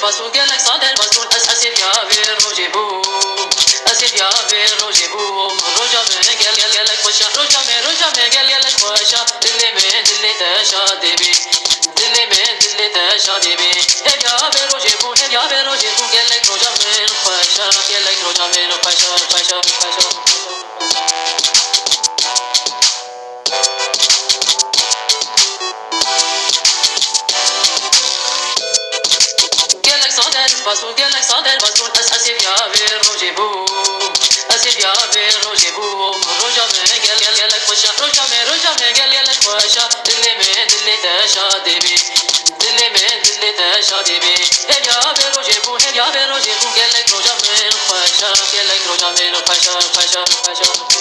basou gelek sader basou asir ya ver rojebu asir ya ver rojebu roja me gelek başa roja me gelek başa dille taşa debi dille taşa debi her ya ver rojebu gelek roja me başa gelek roja me başa basou gelek sader basou asir ya ver rojebu roja me gelek başa roja me gelek başa dille taşa debi dille taşa debi her ya ver rojebu gelek roja me başa gelek roja me başa